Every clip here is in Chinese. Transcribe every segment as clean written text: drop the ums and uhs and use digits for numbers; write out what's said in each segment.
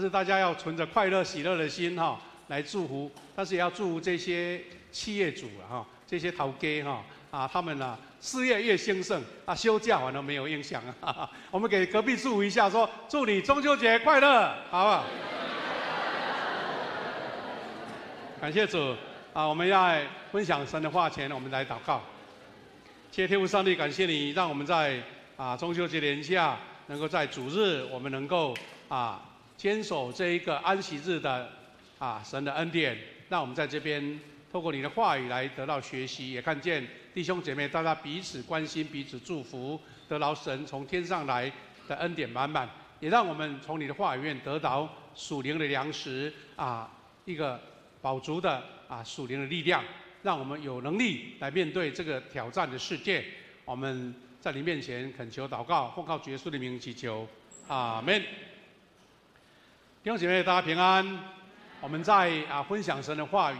是大家要存着快乐喜乐的心来祝福，但是也要祝福这些企业主这些头家他们事业越兴盛休假反而没有影响我们给隔壁祝福一下，说祝你中秋节快乐，好不好？感谢主我们要分享神的话前，我们来祷告。谢谢天父上帝，感谢你让我们在中秋节连假，能够在主日，我们能够坚守这一个安息日的神的恩典，让我们在这边透过你的话语来得到学习，也看见弟兄姐妹大家彼此关心、彼此祝福，得到神从天上来的恩典满满，也让我们从你的话语院得到属灵的粮食一个饱足的属灵的力量，让我们有能力来面对这个挑战的世界。我们在你面前恳求祷告，奉靠主耶稣的名祈求，阿们。弟兄姐妹，大家平安。我们在分享神的话语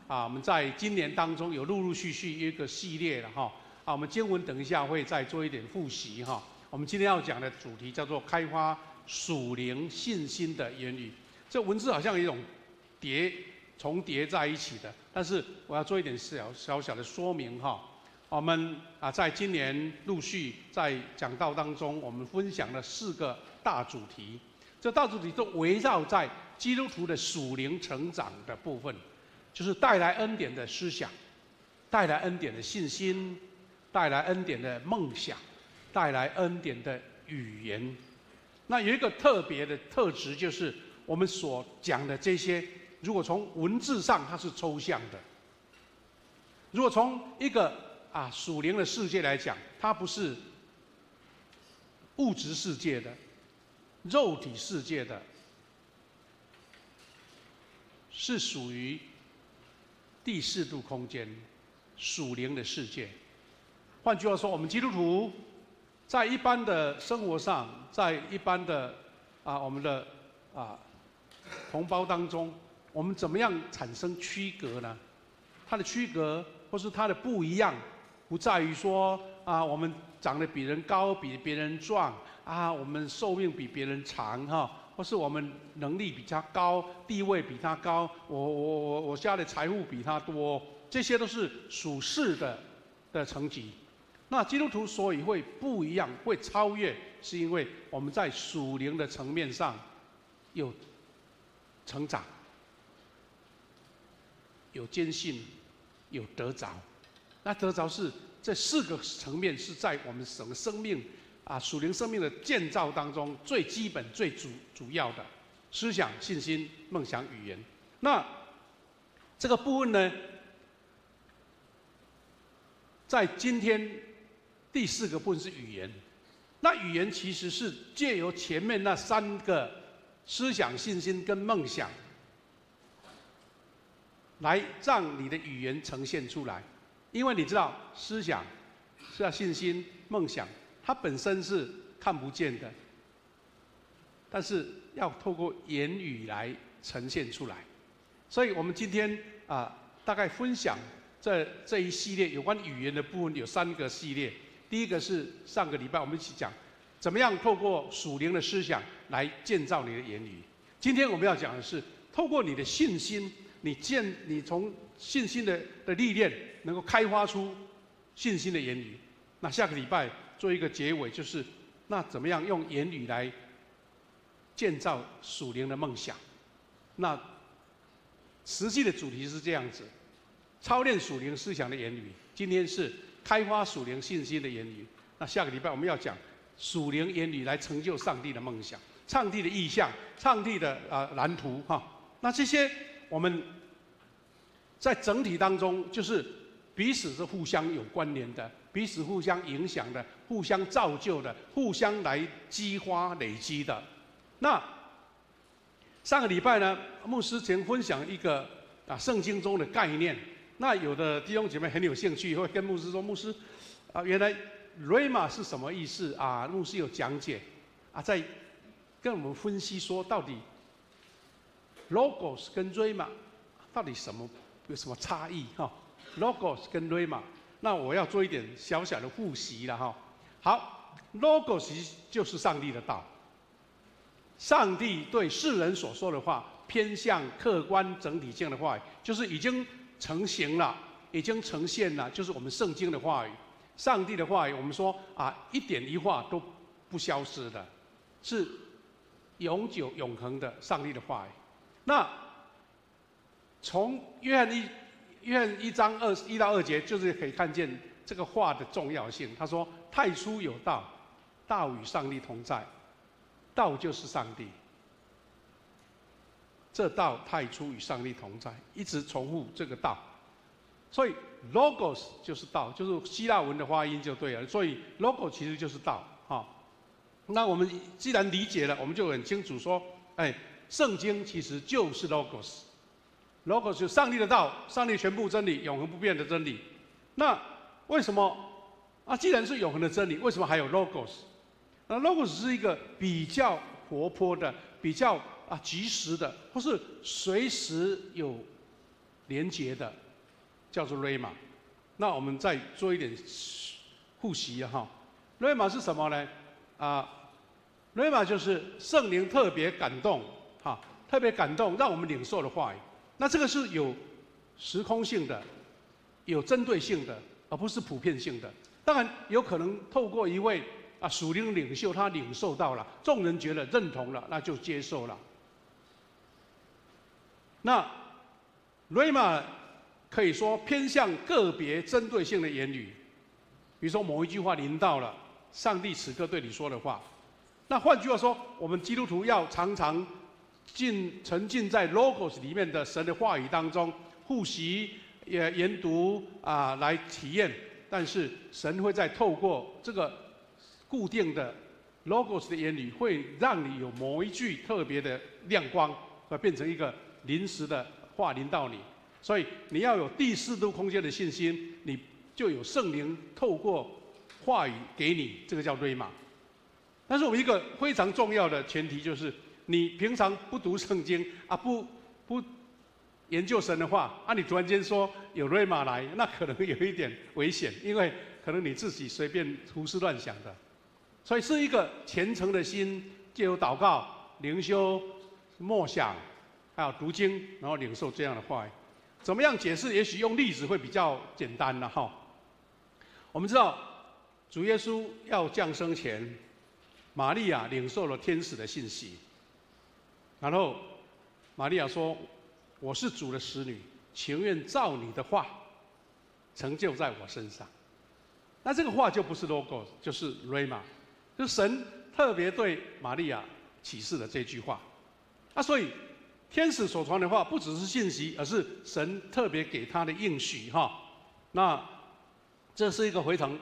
我们在今年当中有陆陆续续一个系列了我们经文等一下会再做一点复习我们今天要讲的主题叫做开发属灵信心的言语。这文字好像有一种重叠在一起的，但是我要做一点小小的说明我们在今年陆续在讲道当中，我们分享了4个大主题。这大主题都围绕在基督徒的属灵成长的部分，就是带来恩典的思想，带来恩典的信心，带来恩典的梦想，带来恩典的语言。那有一个特别的特质，就是我们所讲的这些，如果从文字上它是抽象的，如果从一个属灵的世界来讲，它不是物质世界的、肉体世界的，是属于第4度空间属灵的世界。换句话说，我们基督徒在一般的生活上，在一般的我们的同胞当中，我们怎么样产生区隔呢？它的区隔或是它的不一样，不在于说我们长得比人高，比别人壮我们寿命比别人长或是我们能力比他高，地位比他高，我家的财富比他多，这些都是属世的层级。那基督徒所以会不一样，会超越，是因为我们在属灵的层面上有成长，有坚信，有得着。那得着是这4个层面是在我们整个生命属灵生命的建造当中最基本、最主要的思想、信心、梦想、语言。那这个部分呢，在今天第4个部分是语言。那语言其实是借由前面那3个思想、信心跟梦想，来让你的语言呈现出来。因为你知道，思想、信心、梦想，它本身是看不见的，但是要透过言语来呈现出来。所以我们今天大概分享这一系列有关语言的部分有3个系列。第一个是上个礼拜我们一起讲，怎么样透过属灵的思想来建造你的言语。今天我们要讲的是，透过你的信心，你从信心的历练，能够开发出信心的言语。那下个礼拜做一个结尾，就是那怎么样用言语来建造属灵的梦想。那实际的主题是这样子：操练属灵思想的言语。今天是开发属灵信心的言语。那下个礼拜我们要讲属灵言语来成就上帝的梦想、上帝的意象、上帝的蓝图那这些我们在整体当中，就是彼此是互相有关联的，彼此互相影响的，互相造就的，互相来激发累积的。那上个礼拜呢，牧师曾分享一个圣经中的概念。那有的弟兄姐妹很有兴趣，会跟牧师说：“牧师原来 Rhema 是什么意思牧师有讲解在跟我们分析说，到底 Logos 跟 Rhema 到底有什么差异Logos 跟 Rhema， 那我要做一点小小的复习了好，Logos 就是上帝的道，上帝对世人所说的话偏向客观整体性的话语，就是已经成型了，已经呈现了，就是我们圣经的话语。上帝的话语，我们说一点一画都不消失的，是永久永恒的上帝的话语。那从约翰1章1到2节，就是可以看见这个话的重要性。他说：“太初有道，道与上帝同在，道就是上帝。这道太初与上帝同在，一直重复这个道。所以 logos 就是道，就是希腊文的发音就对了。所以 logos 其实就是道，那我们既然理解了，我们就很清楚说，圣经其实就是 logos。logos 就是上帝的道，上帝全部真理，永恒不变的真理。那为什么既然是永恒的真理，为什么还有 logos？ 那 logos 是一个比较活泼的、比较及时的，或是随时有连结的，叫做 rhema。那我们再做一点复习rhema 是什么呢？rhema 就是圣灵特别感动，特别感动，让我们领受的话语。那这个是有时空性的，有针对性的，而不是普遍性的。当然有可能透过一位属灵领袖，他领受到了，众人觉得认同了，那就接受了。那 rhema 可以说偏向个别针对性的言语，比如说某一句话临到了上帝此刻对你说的话。那换句话说，我们基督徒要常常沉浸在 logos 里面的神的话语当中，复习研读来体验。但是神会再透过这个固定的 logos 的言语，会让你有某一句特别的亮光，会变成一个临时的话临到你。所以你要有第四度空间的信心，你就有圣灵透过话语给你，这个叫 rhema。但是我们一个非常重要的前提就是，你平常不读圣经不研究神的话你突然间说有 rhema 来，那可能有一点危险，因为可能你自己随便胡思乱想的。所以是一个虔诚的心，藉由祷告、灵修、默想，还有读经，然后领受这样的话语。怎么样解释？也许用例子会比较简单了我们知道，主耶稣要降生前，玛利亚领受了天使的信息，然后玛利亚说：“我是主的使女，情愿照你的话成就在我身上。”那这个话就不是 logos， 就是 rhema， 就是神特别对玛利亚启示的这句话。所以天使所传的话不只是信息，而是神特别给他的应许那这是一个非常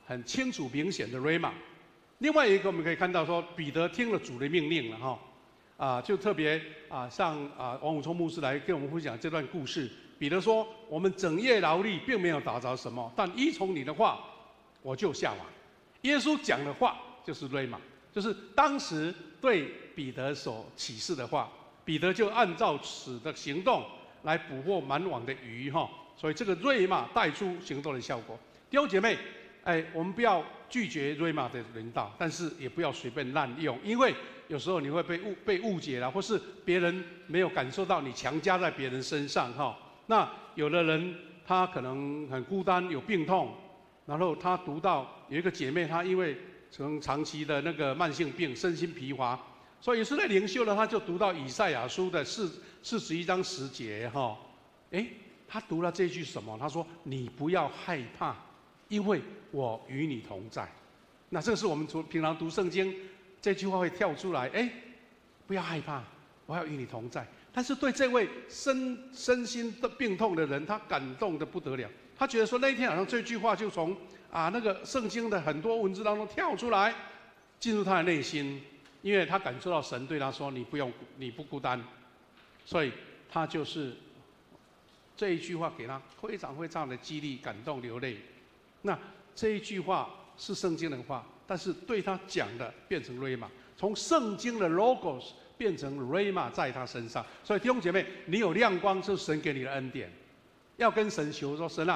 很清楚明显的 rhema。另外一个我们可以看到说，彼得听了主的命令了就特别像王武聪牧师来跟我们分享这段故事。彼得说：“我们整夜劳力，并没有打着什么，但依从你的话，我就下网。”耶稣讲的话就是 rhema， 就是当时对彼得所启示的话，彼得就按照此的行动来捕获满网的鱼所以这个 rhema 带出行动的效果。弟兄姐妹，我们不要拒绝 rhema 的领导，但是也不要随便滥用，因为有时候你会被误解了，或是别人没有感受到你强加在别人身上那有的人他可能很孤单，有病痛，然后他读到有一个姐妹，她因为长期的那个慢性病，身心疲乏，所以是在灵修呢，他就读到以赛亚书的41章10节他读了这句什么？他说：“你不要害怕，因为我与你同在。”那这是我们平常读圣经这句话会跳出来，不要害怕，我要与你同在。但是对这位身心的病痛的人，他感动得不得了。他觉得说那一天好像这句话就从那个圣经的很多文字当中跳出来，进入他的内心，因为他感受到神对他说：“你不孤单。”所以他就是这一句话给他非常非常的激励、感动、流泪。那这一句话是圣经的话，但是对他讲的变成 rhema， 从圣经的 logos 变成 rhema 在他身上。所以弟兄姐妹，你有亮光是神给你的恩典，要跟神求说：“神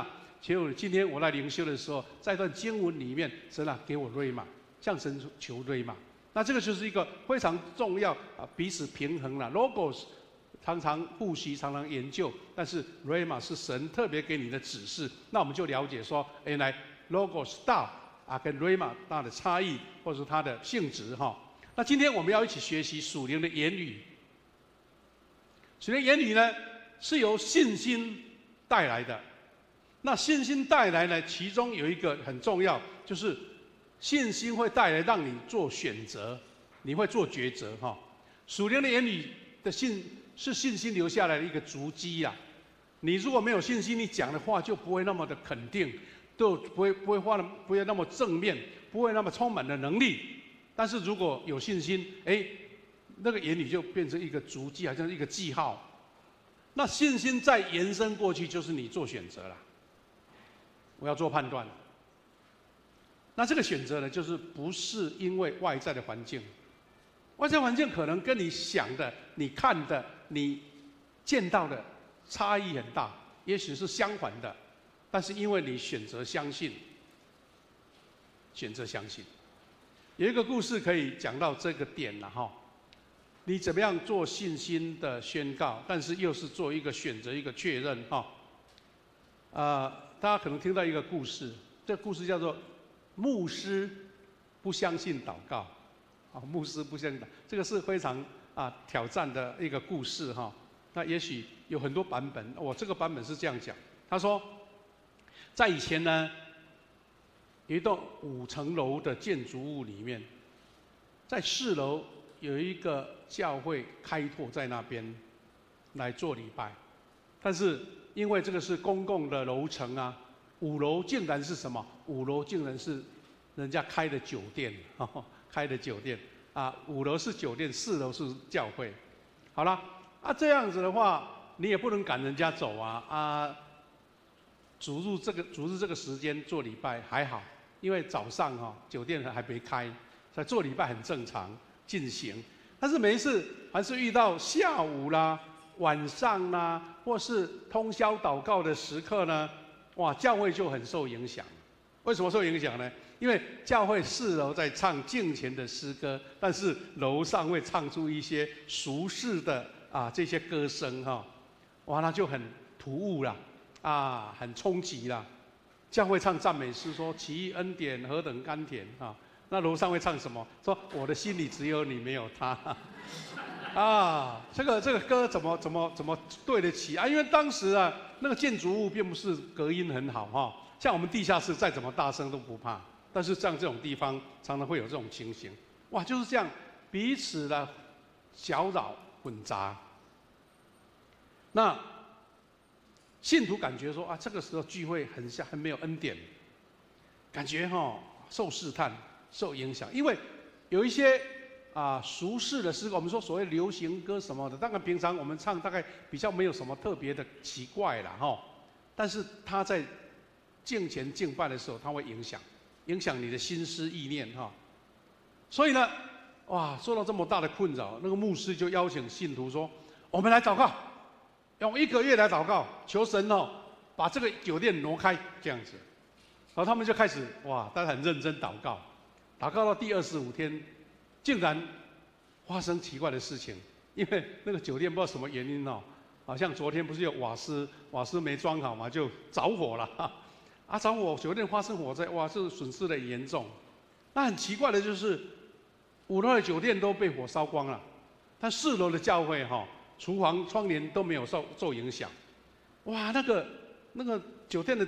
求你今天我来灵修的时候，在一段经文里面，神给我 rhema， 向神求 rhema。” 那这个就是一个非常重要彼此平衡了。Logos 常常复习，常常研究，但是 Rhema 是神特别给你的指示。那我们就了解说，原来 Logos 大跟 Rhema 大的差异，或者是它的性质哈。那今天我们要一起学习属灵的言语。属灵言语呢，是由信心带来的。那信心带来呢，其中有一个很重要，就是信心会带来让你做选择，你会做抉择哈。属灵的言语的是信心留下来的一个足迹啊。你如果没有信心，你讲的话就不会那么的肯定，都不会那么正面，不会那么充满了能力。但是如果有信心，那个言语就变成一个足迹，好像是一个记号。那信心再延伸过去，就是你做选择了。我要做判断。那这个选择呢，就是不是因为外在的环境，外在环境可能跟你想的、你看的、你见到的差异很大，也许是相反的，但是因为你选择相信，选择相信。有一个故事可以讲到这个点了哈。你怎么样做信心的宣告，但是又是做一个选择、一个确认哈。大家可能听到一个故事，这个故事叫做“牧师不相信祷告”。牧师不相信祷告，这个是非常挑战的一个故事哈。那也许有很多版本，我这个版本是这样讲。他说，在以前呢，有一栋5层楼的建筑物里面，在4楼有一个教会开拓在那边来做礼拜，但是因为这个是公共的楼层5楼竟然是什么？5楼竟然是人家开的酒店，开的酒店5楼是酒店，4楼是教会。好了，这样子的话，你也不能赶人家走主日这个时间做礼拜还好，因为早上酒店还没开，所以做礼拜很正常进行。但是每一次凡是遇到下午啦、晚上啦，或是通宵祷告的时刻呢，哇，教会就很受影响。为什么受影响呢？因为教会4楼在唱敬虔的诗歌，但是楼上会唱出一些俗世的这些歌声哇，那就很突兀啦，很冲击啦。教会唱赞美诗说奇异恩典何等甘甜那楼上会唱什么？说我的心里只有你没有他这个歌怎么对得起因为当时那个建筑物并不是隔音很好像我们地下室再怎么大声都不怕，但是像这种地方常常会有这种情形，哇，就是这样彼此的搅扰混杂。那信徒感觉说这个时候聚会很没有恩典，感觉受试探、受影响，因为有一些俗世的诗歌，我们说所谓流行歌什么的，当然平常我们唱大概比较没有什么特别的奇怪啦但是他在敬虔敬拜的时候，它会影响你的心思意念所以呢，哇，受到这么大的困扰，那个牧师就邀请信徒说：“我们来祷告，用1个月来祷告，求神把这个酒店挪开，这样子。”然后他们就开始大家很认真祷告，祷告到第25天，竟然发生奇怪的事情，因为那个酒店不知道什么原因好像昨天不是有瓦斯没装好嘛，就着火了着火，酒店发生火灾，哇，这损失的很严重。那很奇怪的就是，5楼的酒店都被火烧光了，但4楼的教会厨房窗帘都没有受影响。哇，那个酒店的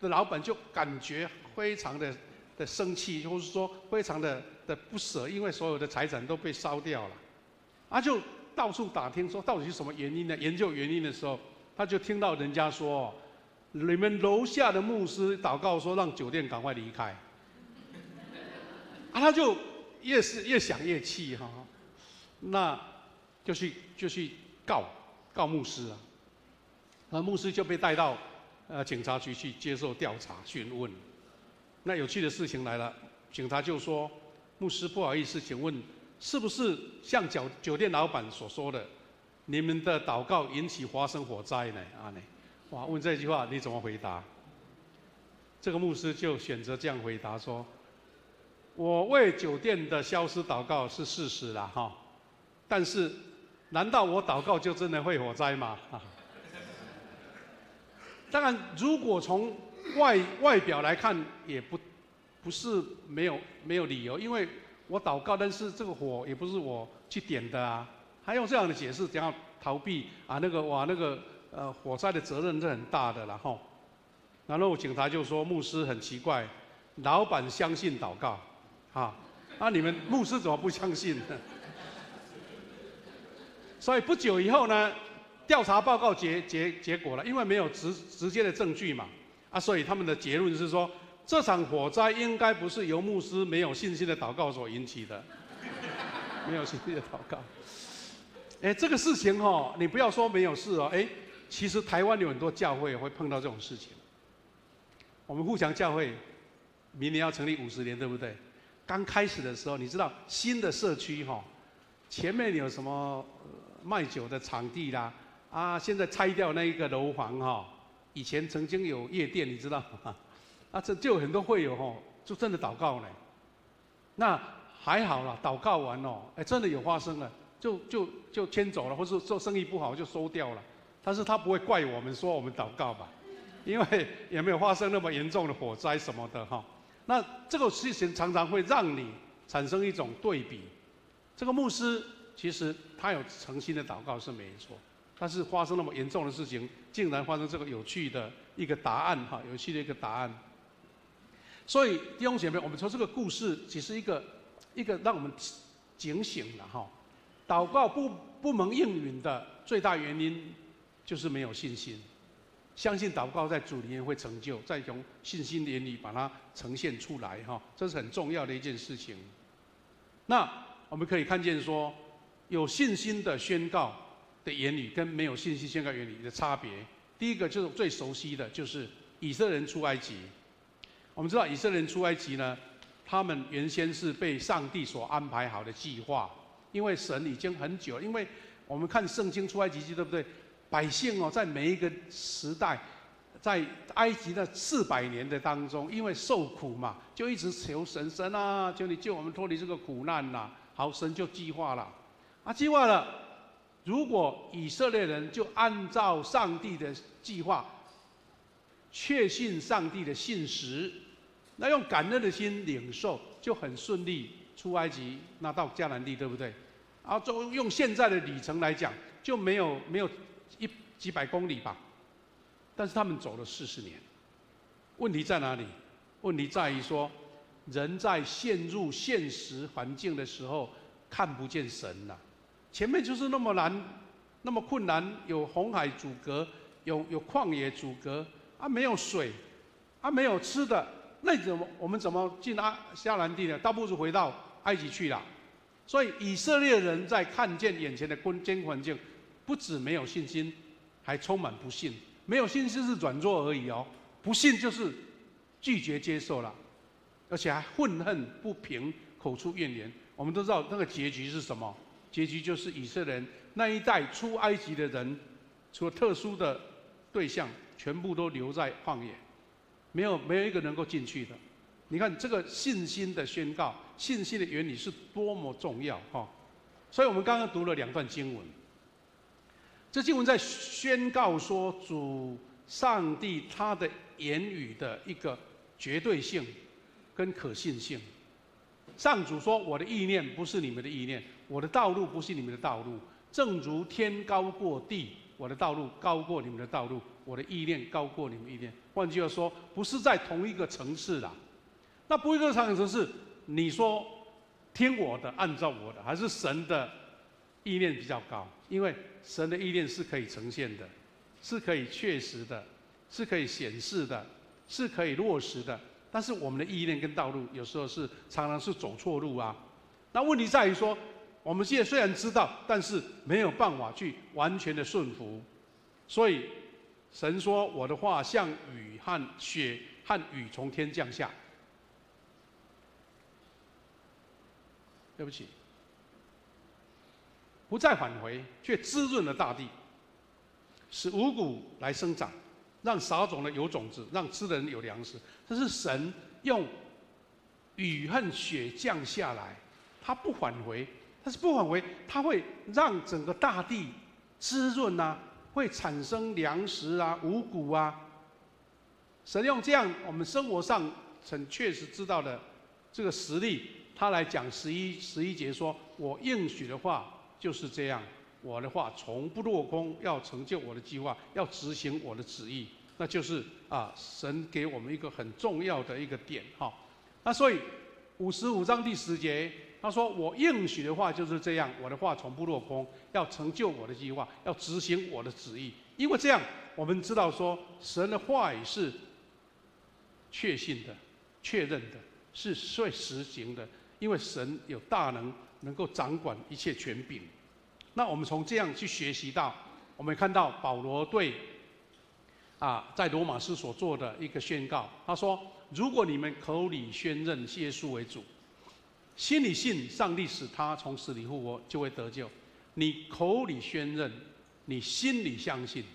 老板就感觉非常的生气，或是说非常的不舍，因为所有的财产都被烧掉了。就到处打听说到底是什么原因呢？研究原因的时候，他就听到人家说，你们楼下的牧师祷告说让酒店赶快离开。他就越想越气那就去告牧师牧师就被带到警察局去接受调查讯问。那有趣的事情来了，警察就说：“牧师，不好意思，请问是不是像酒店老板所说的，你们的祷告引起发生火灾呢？”哇，问这句话你怎么回答？这个牧师就选择这样回答说：“我为酒店的消失祷告是事实啦，哈。但是，难道我祷告就真的会火灾吗？当然，如果从外表来看，也不是没有理由，因为我祷告，但是这个火也不是我去点的啊。还用这样的解释，怎样逃避啊？火灾的责任是很大的啦，吼。然后警察就说牧师很奇怪，老板相信祷告，那你们牧师怎么不相信呢？所以不久以后呢，调查报告结果了，因为没有直接的证据嘛，所以他们的结论是说，这场火灾应该不是由牧师没有信心的祷告所引起的，没有信心的祷告。这个事情你不要说没有事其实台湾有很多教会会碰到这种事情。我们富强教会明年要成立50年，对不对？刚开始的时候，你知道新的社区前面有什么卖酒的场地啦，现在拆掉那一个楼房以前曾经有夜店，你知道吗？这就有很多会友就真的祷告呢。那还好啦，祷告完真的有发生了。就迁走了，或是做生意不好就收掉了，但是他不会怪我们说我们祷告吧，因为也没有发生那么严重的火灾什么的那这个事情常常会让你产生一种对比。这个牧师其实他有诚心的祷告是没错，但是发生那么严重的事情，竟然发生这个有趣的一个答案有趣的一个答案。所以弟兄姐妹，我们从这个故事其实一个让我们警醒了祷告不蒙应允的最大原因就是没有信心。相信祷告在主里面会成就，再从信心的言语把它呈现出来这是很重要的一件事情。那我们可以看见说，有信心的宣告的言语跟没有信心宣告言语的差别。第一个就是最熟悉的，就是以色列人出埃及。我们知道以色列人出埃及呢，他们原先是被上帝所安排好的计划。因为神已经很久，因为我们看圣经出埃及记，对不对？百姓在每一个时代，在埃及的400年的当中，因为受苦嘛，就一直求神啊，求你救我们脱离这个苦难呐。好，神就计划了，计划了。如果以色列人就按照上帝的计划，确信上帝的信实，那用感恩的心领受，就很顺利出埃及，拿到迦南地，对不对？用现在的里程来讲，就没有几百公里吧，但是他们走了40年。问题在哪里？问题在于说，人在陷入现实环境的时候，看不见神了。前面就是那么难，那么困难，有红海阻隔，有旷野阻隔，没有水，没有吃的，那我们怎么进迦南地呢？倒不如回到埃及去了。所以以色列人在看见眼前的艰苦环境，不止没有信心，还充满不信。没有信心是软弱而已不信就是拒绝接受了，而且还愤恨不平，口出怨言。我们都知道那个结局是什么？结局就是以色列人那一代出埃及的人，除了特殊的对象，全部都留在旷野，没有一个能够进去的。你看这个信心的宣告，信心的原理是多么重要所以我们刚刚读了2段经文，这经文在宣告说主上帝他的言语的一个绝对性跟可信性。上主说：“我的意念不是你们的意念，我的道路不是你们的道路。正如天高过地，我的道路高过你们的道路，我的意念高过你们的意念。”换句话说，不是在同一个层次啦。那不一个层次是你说听我的，按照我的，还是神的意念比较高？因为神的意念是可以呈现的，是可以确实的，是可以显示的，是可以落实的。但是我们的意念跟道路有时候常常是走错路啊。那问题在于说，我们现在虽然知道，但是没有办法去完全的顺服。所以神说：“我的话像雨和雪和雨从天降下。”对不起，不再返回，却滋润了大地，使五谷来生长，让撒种的有种子，让吃的人有粮食。这是神用雨和雪降下来，它不返回，但是不返回，它会让整个大地滋润啊，会产生粮食啊、五谷啊。神用这样我们生活上很确实知道的这个实例，他来讲11节说：“我应许的话就是这样，我的话从不落空，要成就我的计划，要执行我的旨意。”那就是神给我们一个很重要的一个点哈。那所以55章第10节，他说：“我应许的话就是这样，我的话从不落空，要成就我的计划，要执行我的旨意。”因为这样，我们知道说神的话语是确信的、确认的，是会实行的。因为神有大能，能够掌管一切权柄。那我们从这样去学习到，我们看到保罗对在罗马书所做的一个宣告，他说：“如果你们口里宣认耶稣为主，心里信上帝使他从死里复活，就会得救。你口里宣认，你心里相信，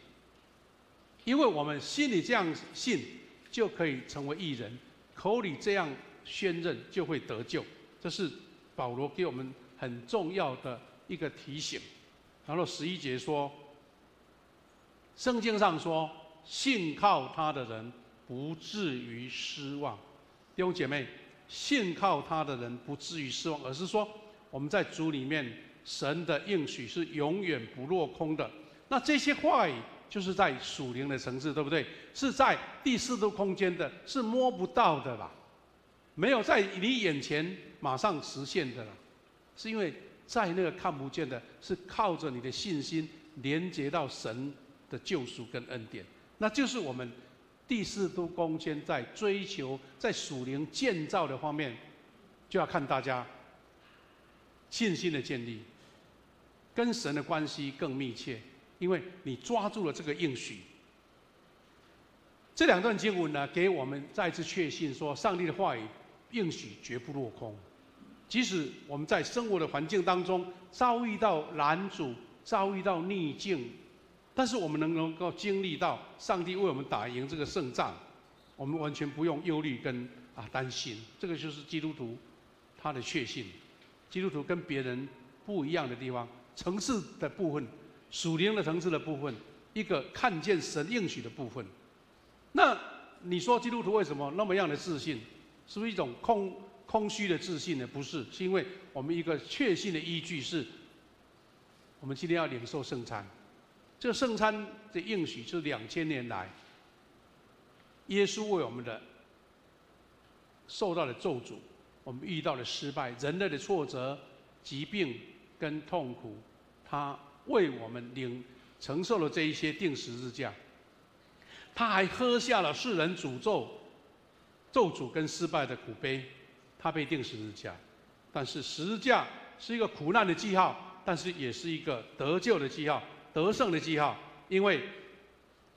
因为我们心里这样信，就可以成为义人；口里这样宣认，就会得救。”这是保罗给我们很重要的一个提醒。然后11节说，圣经上说，信靠他的人不至于失望。弟兄姐妹，信靠他的人不至于失望，而是说我们在主里面，神的应许是永远不落空的。那这些话语就是在属灵的层次，对不对？是在第四度空间的，是摸不到的啦，没有在你眼前马上实现的啦，是因为在那个看不见的，是靠着你的信心连接到神的救赎跟恩典。那就是我们第四度空间在追求，在属灵建造的方面，就要看大家信心的建立，跟神的关系更密切，因为你抓住了这个应许。这两段经文呢，给我们再次确信说，上帝的话语应许绝不落空。即使我们在生活的环境当中遭遇到拦阻、遭遇到逆境，但是我们能够经历到上帝为我们打赢这个胜仗，我们完全不用忧虑跟担心。这个就是基督徒他的确信。基督徒跟别人不一样的地方，层次的部分，属灵的层次的部分，一个看见神应许的部分。那你说基督徒为什么那么样的自信？是不是一种空虚的自信呢？不是，是因为我们一个确信的依据是，我们今天要领受圣餐。这个圣餐的应许是2000年来，耶稣为我们的受到的咒诅，我们遇到的失败、人类的挫折、疾病跟痛苦，他为我们承受了这一些定十字架。他还喝下了世人诅咒诅跟失败的苦杯，他被钉十字架。但是十字架是一个苦难的记号，但是也是一个得救的记号、得胜的记号。因为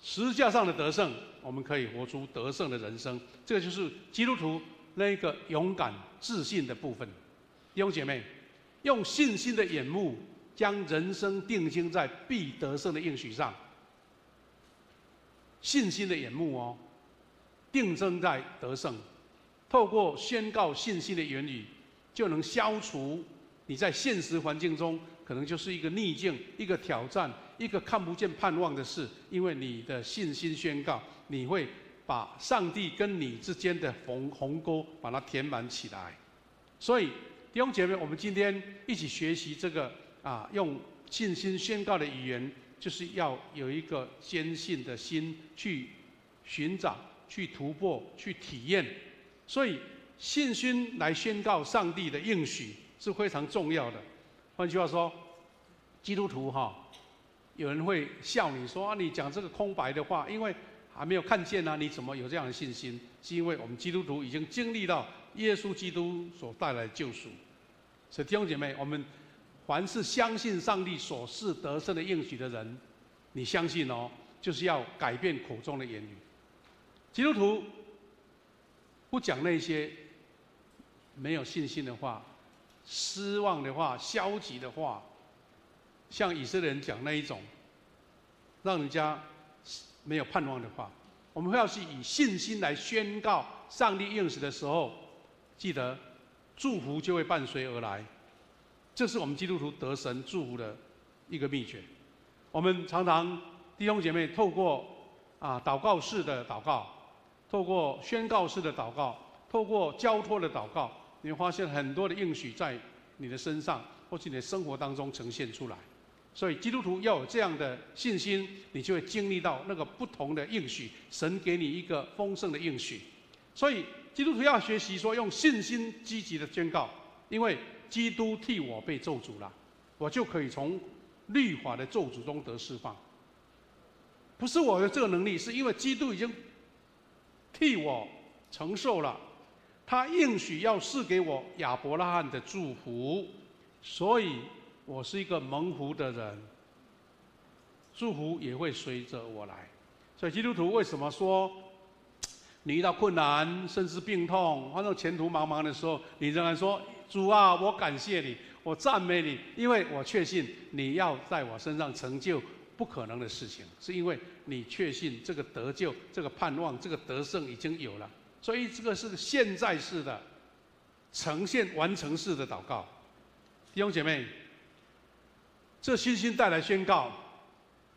十字架上的得胜，我们可以活出得胜的人生。这个就是基督徒那个勇敢、自信的部分。弟兄姐妹，用信心的眼目，将人生定睛在必得胜的应许上。信心的眼目哦，定睛在得胜。透过宣告信心的言语，就能消除你在现实环境中可能就是一个逆境、一个挑战、一个看不见盼望的事。因为你的信心宣告，你会把上帝跟你之间的鸿沟把它填满起来。所以弟兄姐妹，我们今天一起学习这个用信心宣告的语言，就是要有一个坚信的心去寻找、去突破、去体验。所以信心来宣告上帝的应许是非常重要的。换句话说，基督徒有人会笑你说你讲这个空白的话，因为还没有看见你怎么有这样的信心？是因为我们基督徒已经经历到耶稣基督所带来的救赎。所以弟兄姐妹，我们凡是相信上帝所示得胜的应许的人，你相信就是要改变口中的言语。基督徒不讲那些没有信心的话、失望的话、消极的话，像以色列人讲那一种让人家没有盼望的话。我们要是以信心来宣告上帝应许的时候，记得祝福就会伴随而来，这是我们基督徒得神祝福的一个秘诀。我们常常弟兄姐妹透过祷告式的祷告，透过宣告式的祷告，透过交托的祷告，你会发现很多的应许在你的身上或是你的生活当中呈现出来。所以基督徒要有这样的信心，你就会经历到那个不同的应许，神给你一个丰盛的应许。所以基督徒要学习说用信心积极的宣告，因为基督替我被咒诅了，我就可以从律法的咒诅中得释放。不是我的这个能力，是因为基督已经替我承受了，他应许要赐给我亚伯拉罕的祝福，所以我是一个蒙福的人，祝福也会随着我来。所以基督徒为什么说，你遇到困难，甚至病痛，或者前途茫茫的时候，你仍然说：“主啊，我感谢你，我赞美你，因为我确信你要在我身上成就不可能的事情，是因为你确信这个得救、这个盼望、这个得胜已经有了。”所以这个是现在式的、呈现完成式的祷告。弟兄姐妹，这信心带来宣告，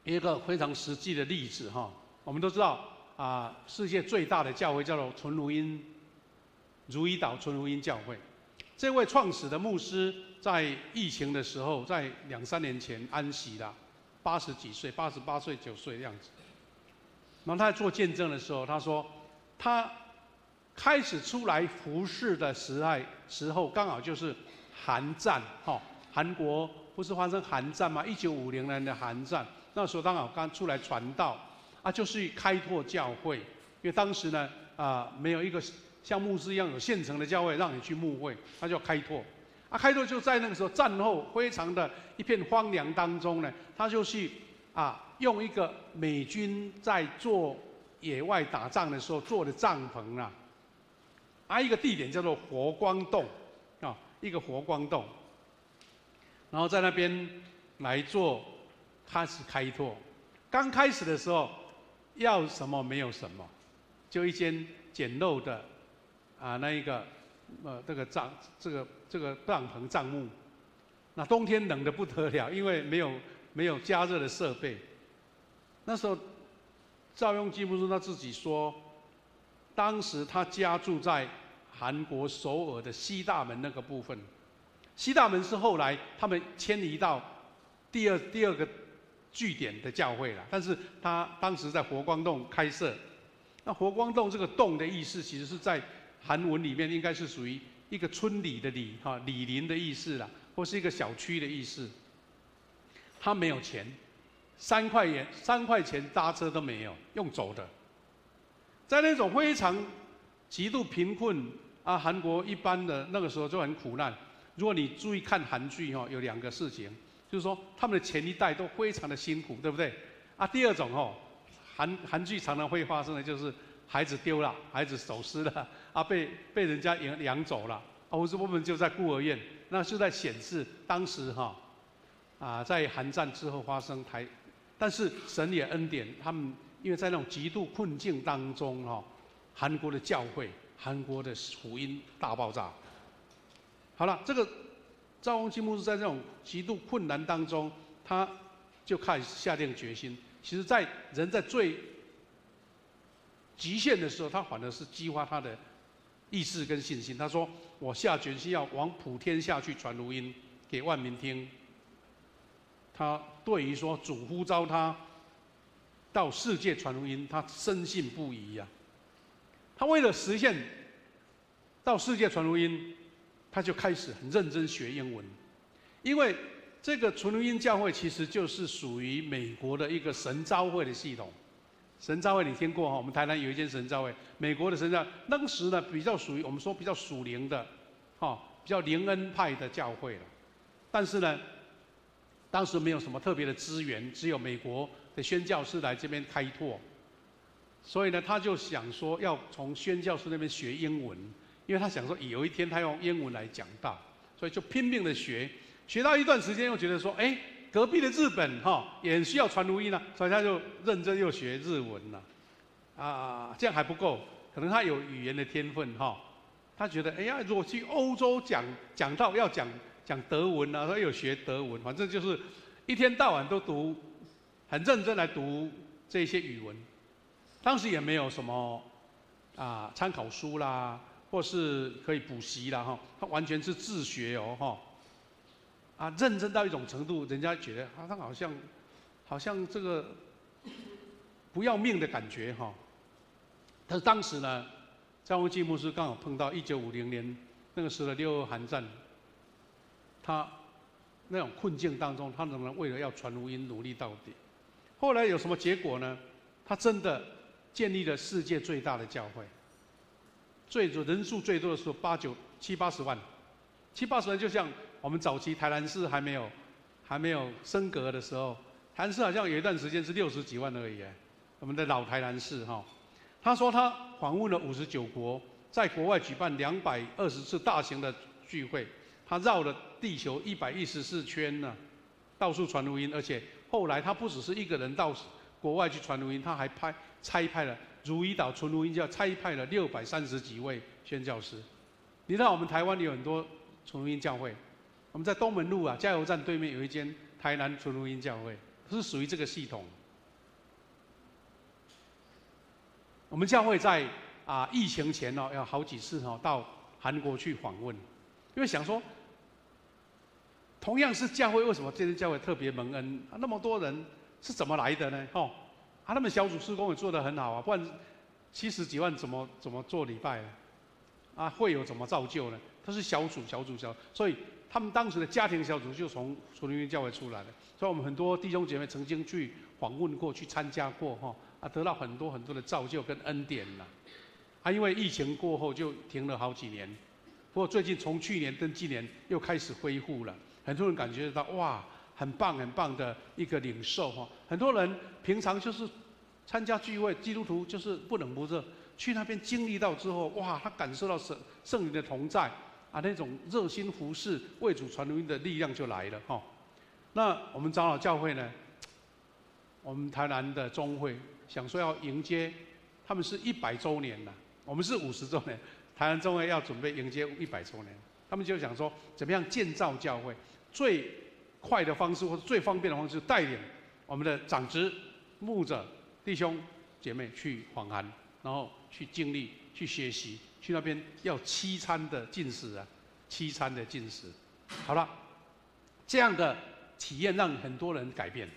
一个非常实际的例子哈。我们都知道世界最大的教会叫做纯福音如意岛纯福音教会。这位创始的牧师在疫情的时候，在2-3年前安息了，80几岁，88岁、9岁的样子。然后他在做见证的时候，他说，他开始出来服侍的时候，刚好就是韩战，韩国不是发生韩战吗？1950年的韩战，那时候刚好刚出来传道，就是开拓教会，因为当时呢，没有一个像牧师一样有现成的教会让你去牧会，他就要开拓。开拓就在那个时候战后非常的一片荒凉当中呢，他就去用一个美军在做野外打仗的时候做的帐篷一个地点叫做活光洞一个活光洞，然后在那边来做开始开拓。刚开始的时候要什么没有什么，就一间简陋的这个帐篷帐幕。那冬天冷得不得了，因为没有加热的设备。那时候赵雍基牧师他自己说，当时他家住在韩国首尔的西大门那个部分。西大门是后来他们迁移到第二个据点的教会了，但是他当时在活光洞开设。那活光洞这个洞的意思，其实是在韩文里面应该是属于一个村里的里里邻的意思啦，或是一个小区的意思。他没有钱，3块钱搭车都没有，用走的。在那种非常极度贫困韩国一般的那个时候就很苦难。如果你注意看韩剧有2个事情，就是说他们的前一代都非常的辛苦，对不对？第二种韩剧常常会发生的就是孩子丢了，孩子走失了被人家养走了或是我们就在孤儿院，那是在显示当时在韩战之后发生但是神也恩典他们，因为在那种极度困境当中韩国的教会、韩国的福音大爆炸。好了，这个赵雍基牧师在这种极度困难当中，他就开始下定决心。其实，在人在最极限的时候，他反而是激发他的意志跟信心。他说：“我下决心要往普天下去传福音，给万民听。”他对于说主呼召他到世界传福音，他深信不疑他为了实现到世界传福音，他就开始很认真学英文，因为这个纯福音教会其实就是属于美国的一个神召会的系统。神召会你听过我们台南有一间神召会，美国的神召会当时呢比较属于我们说比较属灵的，比较灵恩派的教会了。但是呢，当时没有什么特别的资源，只有美国的宣教士来这边开拓，所以呢，他就想说要从宣教士那边学英文，因为他想说有一天他用英文来讲道，所以就拼命的学。学到一段时间，又觉得说，隔壁的日本也很需要传福音所以他就认真又学日文了。这样还不够，可能他有语言的天分他觉得，哎呀，如果去欧洲讲到要讲德文啊，他有学德文，反正就是一天到晚都读，很认真来读这些语文。当时也没有什么参考书啦，或是可以补习啦哈，他完全是自学哦哈，认真到一种程度，人家觉得他好像这个不要命的感觉哈。但是当时呢，张弘基牧师刚好碰到1950年那个时候的6·2韩战，他那种困境当中，他仍然为了要传福音努力到底。后来有什么结果呢？他真的建立了世界最大的教会，人数最多的时候70-80万，70-80万就像我们早期台南市还没有升格的时候，台南市好像有一段时间是60几万而已，我们的老台南市哈。他说他访问了59国，在国外举办220次大型的聚会，他绕了地球114圈呢，到处传福音。而且后来他不只是一个人到国外去传福音，他还差派了如意岛传福音教差派了630几位宣教师。你知道我们台湾有很多传福音教会，我们在东门路加油站对面有一间台南传福音教会，是属于这个系统。我们教会在疫情前要好几次到韩国去访问，因为想说，同样是教会，为什么这间教会特别蒙恩？那么多人是怎么来的呢？他们小组事工也做得很好不然70几万怎么做礼拜呢？会友怎么造就呢？他是小组，所以他们当时的家庭小组就从传福音教会出来的。所以我们很多弟兄姐妹曾经去访问过，去参加过得到很多的造就跟恩典了。因为疫情过后就停了好几年，不过最近从去年跟今年又开始恢复了，很多人感觉到哇，很棒的一个领受很多人平常就是参加聚会，基督徒就是不冷不热，去那边经历到之后，哇，他感受到圣灵的同在那种热心服侍、为主传福音的力量就来了那我们长老教会呢，我们台南的中会想说要迎接，他们是100周年了，我们是50周年，台南中会要准备迎接100周年，他们就想说怎么样建造教会，最快的方式或者最方便的方式，带领我们的长职、牧者、弟兄姐妹去访韩，然后去经历、去学习，去那边要7餐的禁食7餐的禁食。好了，这样的体验让很多人改变。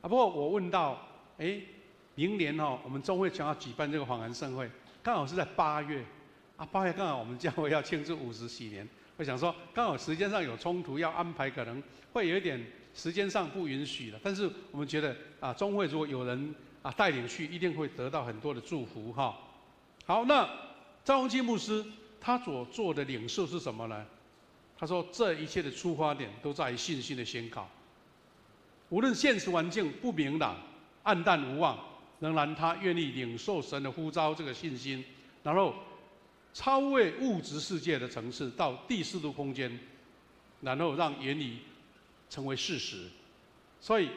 不过我问到，明年我们中会想要举办这个访韩盛会，刚好是在8月，8月刚好我们教会要庆祝50周年。我想说，刚好时间上有冲突，要安排可能会有一点时间上不允许了。但是我们觉得中会如果有人带领去，一定会得到很多的祝福好，那张弘基牧师他所做的领受是什么呢？他说，这一切的出发点都在于信心的宣告。无论现实环境不明朗、暗淡无望，仍然他愿意领受神的呼召，这个信心，然后超越物质世界的层次，到第4度空间，然后让言语成为事实。所以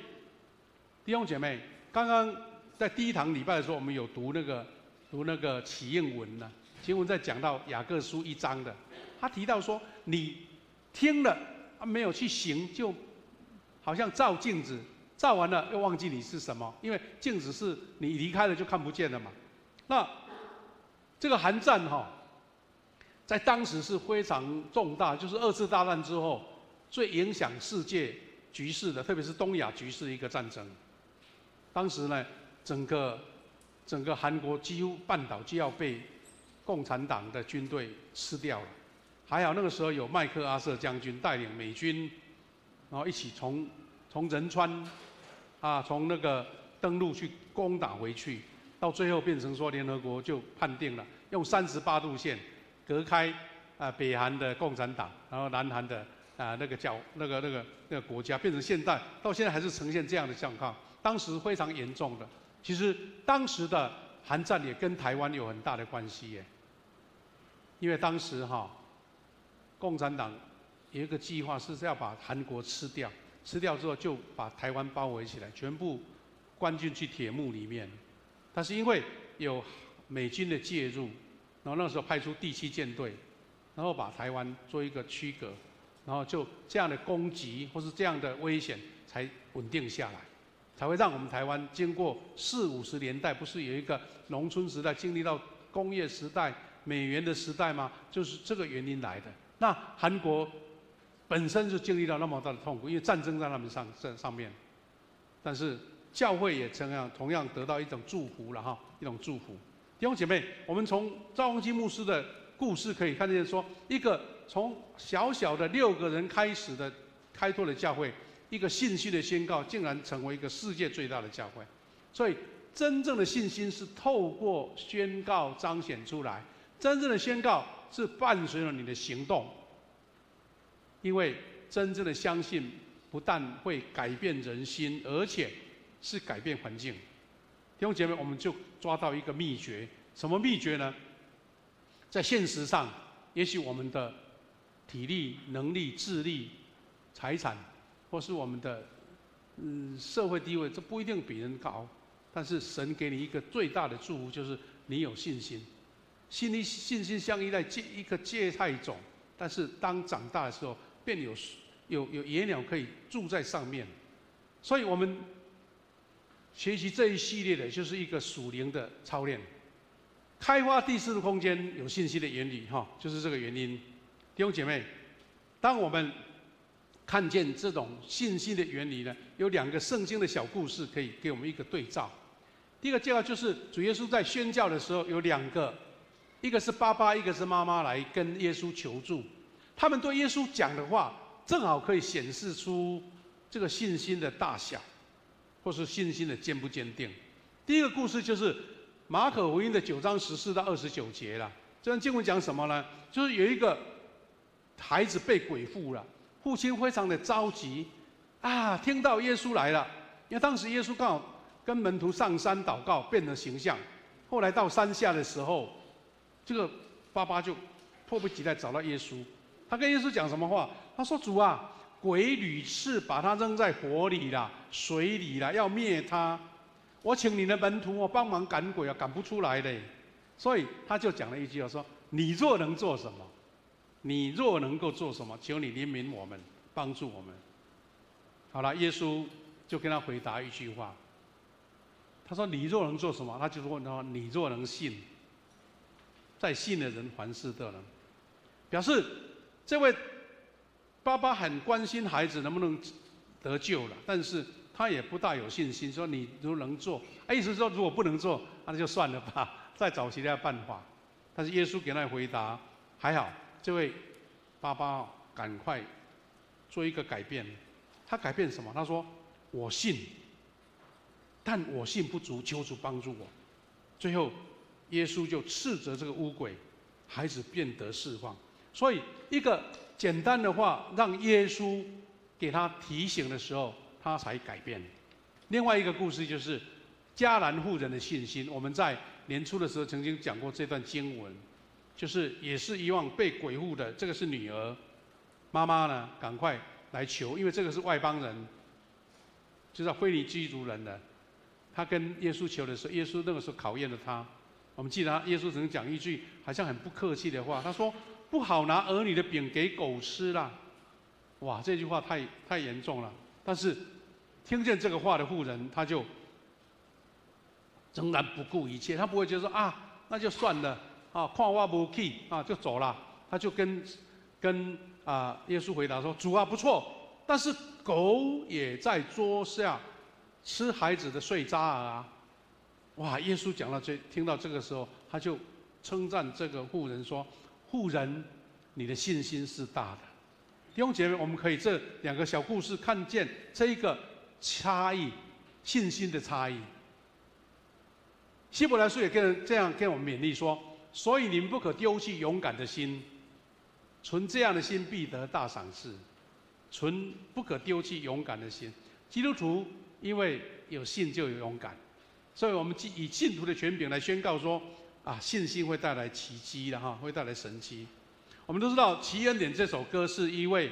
弟兄姐妹，刚刚在第1堂礼拜的时候，我们有读那个启应文启应文在讲到雅各书1章的，他提到说，你听了没有去行，就好像照镜子，照完了又忘记你是什么，因为镜子是你离开了就看不见了嘛。那这个韩战在当时是非常重大，就是2次大战之后最影响世界局势的，特别是东亚局势的一个战争。当时呢，整个韩国几乎半岛就要被共产党的军队吃掉了。还好那个时候有麦克阿瑟将军带领美军，然后一起从仁川从那个登陆去攻打回去，到最后变成说联合国就判定了，用38度线隔开北韩的共产党，然后南韩的那个国家，变成到现在还是呈现这样的状况。当时非常严重的，其实当时的韩战也跟台湾有很大的关系因为当时共产党有一个计划是要把韩国吃掉，吃掉之后就把台湾包围起来，全部关进去铁幕里面。但是因为有美军的介入，然后那时候派出第7舰队，然后把台湾做一个区隔，然后就这样的攻击或是这样的危险才稳定下来，才会让我们台湾经过40、50年代，不是有一个农村时代，经历到工业时代、美元的时代吗？就是这个原因来的。那韩国本身就经历到那么大的痛苦，因为战争在他们上面，但是教会也同样得到一种祝福了哈，一种祝福。弟兄姐妹，我们从赵光基牧师的故事可以看见说，一个从小小的6个人开始的开拓的教会，一个信息的宣告，竟然成为一个世界最大的教会。所以，真正的信心是透过宣告彰显出来，真正的宣告是伴随着你的行动。因为真正的相信，不但会改变人心，而且是改变环境。弟兄姐妹，我们就抓到一个秘诀，什么秘诀呢？在现实上，也许我们的体力、能力、智力、财产，或是我们的社会地位，这不一定比人高。但是神给你一个最大的祝福，就是你有信心。信心像一个芥菜种，但是当长大的时候，便有野鸟可以住在上面。所以我们学习这一系列的，就是一个属灵的操练，开发第4度空间有信心的原理哈，就是这个原因。弟兄姐妹，当我们看见这种信心的原理呢，有2个圣经的小故事可以给我们一个对照。第一个介绍就是主耶稣在宣教的时候有2个，一个是爸爸，一个是妈妈来跟耶稣求助。他们对耶稣讲的话，正好可以显示出这个信心的大小，或是信心的坚不坚定。第一个故事就是马可福音的9章14到29节了。这段经文讲什么呢？就是有一个孩子被鬼附了，父亲非常的着急啊，听到耶稣来了，因为当时耶稣刚好跟门徒上山祷告，变了形象。后来到山下的时候，这个爸爸就迫不及待找到耶稣。他跟耶稣讲什么话？他说：“主啊，鬼屡次把他扔在火里啦、水里啦，要灭他。我请你的门徒帮忙赶鬼啊，赶不出来嘞。”所以他就讲了一句话说：“你若能做什么？你若能够做什么？求你怜悯我们，帮助我们。”好了，耶稣就跟他回答一句话。他说：“你若能做什么？”他就是问他：“你若能信，在信的人凡事都能。”表示这位爸爸很关心孩子能不能得救了，但是他也不大有信心，说你如果能做，意思是说如果不能做，那就算了吧，再找其他办法。但是耶稣给他回答，还好，这位爸爸赶快做一个改变。他改变什么？他说：“我信，但我信不足，求主帮助我。”最后，耶稣就斥责这个污鬼，孩子便得释放。所以，一个简单的话，让耶稣给他提醒的时候，他才改变。另外一个故事就是迦南妇人的信心。我们在年初的时候曾经讲过这段经文，就是也是一样被鬼附的，这个是女儿，妈妈呢赶快来求，因为这个是外邦人，就是腓尼基族人的。他跟耶稣求的时候，耶稣那个时候考验了他。我们记得耶稣曾经讲一句好像很不客气的话，他说：“不好拿儿女的饼给狗吃啦。”哇，这句话太严重了。但是听见这个话的妇人，他就仍然不顾一切，他不会觉得说啊，那就算了啊，看我不起啊，就走了。他就跟耶稣回答说：“主啊，不错，但是狗也在桌下吃孩子的碎渣啊。”哇！耶稣讲到听到这个时候，他就称赞这个妇人说：“妇人，你的信心是大的。”弟兄姐妹，我们可以这2个小故事看见这一个差异，信心的差异。希伯来书也这样跟我们勉励说：“所以你们不可丢弃勇敢的心，存这样的心必得大赏赐。存不可丢弃勇敢的心。”基督徒因为有信就有勇敢。所以我们以信徒的权柄来宣告说：啊，信心会带来奇迹的哈，会带来神迹。我们都知道《奇恩典》这首歌是一位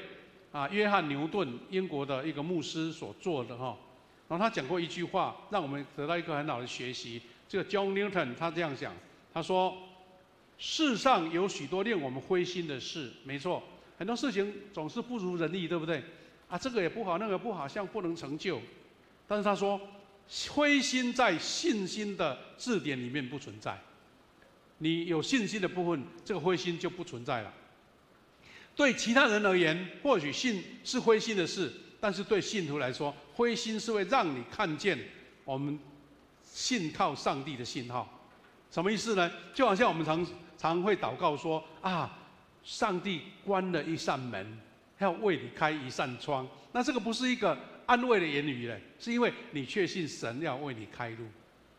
约翰牛顿英国的一个牧师所做的哈。然后他讲过一句话，让我们得到一个很好的学习。这个 John Newton 他这样讲，他说：“世上有许多令我们灰心的事，没错，很多事情总是不如人意，对不对？啊，这个也不好，那个不好，像不能成就。但是他说，灰心在信心的字典里面不存在。你有信心的部分，这个灰心就不存在了。对其他人而言，或许信是灰心的事，但是对信徒来说，灰心是会让你看见我们信靠上帝的信号。什么意思呢？就好像我们常会祷告说啊，上帝关了一扇门，要为你开一扇窗。那这个不是一个安慰的言语嘞，是因为你确信神要为你开路。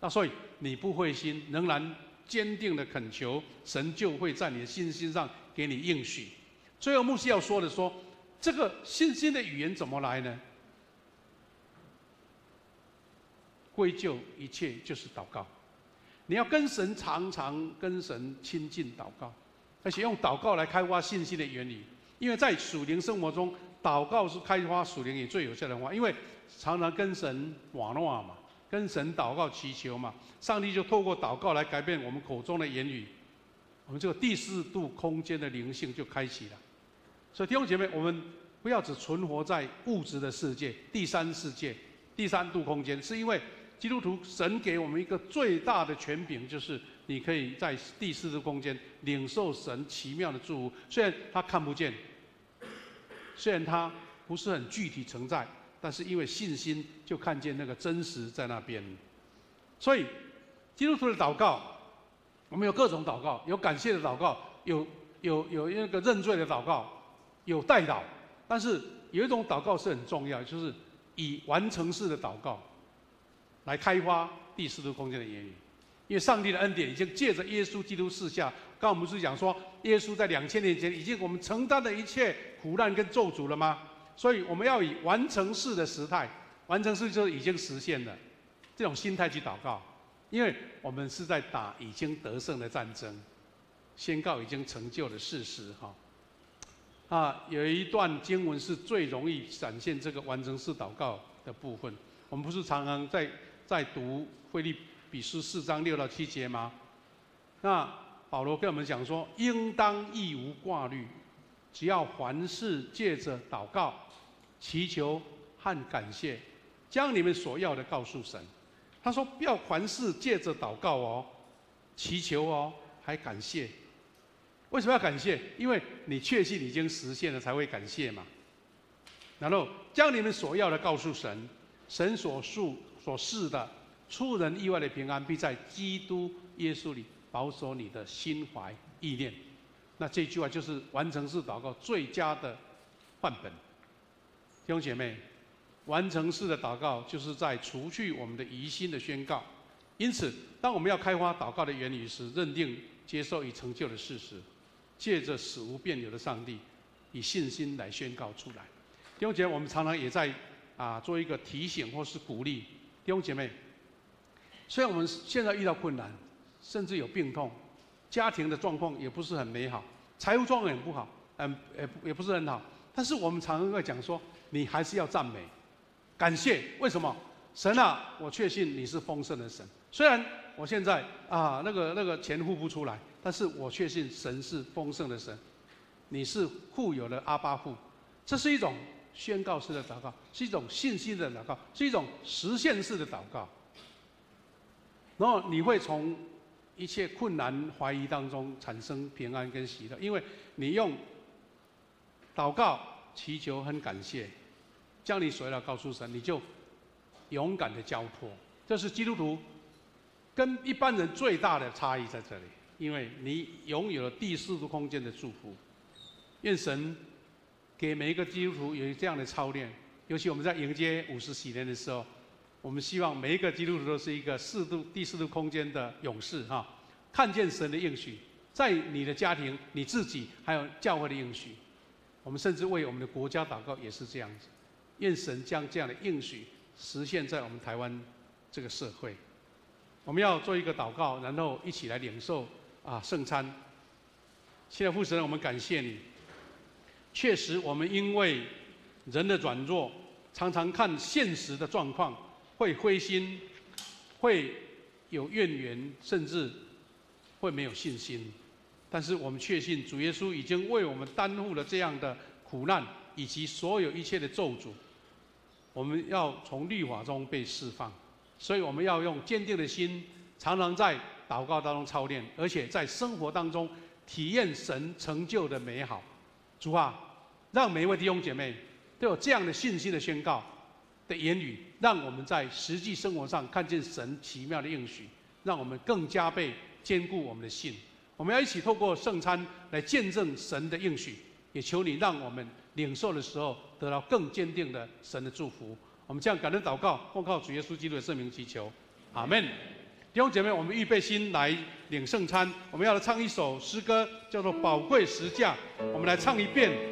那所以你不灰心，仍然坚定的恳求，神就会在你的信心上给你应许。最后牧师要说的说，这个信心的语言怎么来呢？归咎一切就是祷告。你要跟神常常跟神亲近祷告，而且用祷告来开发信心的原理。因为在属灵生活中，祷告是开发属灵也最有效的话。因为常常跟神瓦诺嘛，跟神祷告祈求嘛，上帝就透过祷告来改变我们口中的言语，我们这个第四度空间的灵性就开启了。所以弟兄姐妹，我们不要只存活在物质的世界、第三世界、第三度空间，是因为基督徒神给我们一个最大的权柄，就是你可以在第四度空间领受神奇妙的祝福。虽然他看不见，虽然他不是很具体存在，但是因为信心就看见那个真实在那边。所以基督徒的祷告，我们有各种祷告，有感谢的祷告，有那个认罪的祷告，有代祷。但是有一种祷告是很重要，就是以完成式的祷告来开发第四度空间的言语。因为上帝的恩典已经借着耶稣基督赐下。刚刚我们是讲说，耶稣在2000年前已经我们承担了一切苦难跟咒诅了吗？所以我们要以完成式的时态，完成式就是已经实现了这种心态去祷告。因为我们是在打已经得胜的战争，宣告已经成就的事实哈。有一段经文是最容易展现这个完成式祷告的部分。我们不是常常在读腓立比书4章6到7节吗？那保罗跟我们讲说，应当亦无挂虑，只要凡事借着祷告、祈求和感谢，将你们所要的告诉神。他说要凡事借着祷告哦，祈求哦，还感谢。为什么要感谢？因为你确信已经实现了，才会感谢嘛。然后将你们所要的告诉神，神所示的出人意外的平安，必在基督耶稣里保守你的心怀意念。那这句话就是完成式祷告最佳的范本。弟兄姐妹，完成式的祷告就是在除去我们的疑心的宣告。因此，当我们要开发祷告的原理时，认定接受已成就的事实，借着使无变有的上帝，以信心来宣告出来。弟兄姐妹，我们常常也在做一个提醒或是鼓励弟兄姐妹。虽然我们现在遇到困难，甚至有病痛，家庭的状况也不是很美好，财务状况也不好，也不是很好，但是我们常常会讲说，你还是要赞美、感谢。为什么？神啊，我确信你是丰盛的神。虽然我现在那个钱付不出来，但是我确信神是丰盛的神，你是富有的阿爸父。这是一种宣告式的祷告，是一种信心的祷告，是一种实现式的祷告。然后你会从一切困难、怀疑当中产生平安跟喜乐，因为你用祷告、祈求和感谢，将你所要的告诉神，你就勇敢的交托。这是基督徒跟一般人最大的差异在这里，因为你拥有了第四度空间的祝福。愿神给每一个基督徒有这样的操练，尤其我们在迎接50禧年的时候，我们希望每一个基督徒都是一个第四度空间的勇士哈，看见神的应许，在你的家庭、你自己还有教会的应许。我们甚至为我们的国家祷告也是这样子，愿神将这样的应许实现在我们台湾这个社会。我们要做一个祷告，然后一起来领受圣餐。亲爱的父神，我们感谢你。确实，我们因为人的软弱，常常看现实的状况，会灰心，会有怨言，甚至会没有信心。但是我们确信主耶稣已经为我们担负了这样的苦难，以及所有一切的咒诅。我们要从律法中被释放，所以我们要用坚定的心，常常在祷告当中操练，而且在生活当中体验神成就的美好。主啊，让每一位弟兄姐妹都有这样的信心的宣告的言语，让我们在实际生活上看见神奇妙的应许，让我们更加倍坚固我们的信。我们要一起透过圣餐来见证神的应许，也求你让我们领受的时候得到更坚定的神的祝福。我们这样感恩祷告，奉靠主耶稣基督的圣名祈求，阿们。弟兄姐妹，我们预备心来领圣餐。我们要来唱一首诗歌，叫做《宝贵十架》。我们来唱一遍。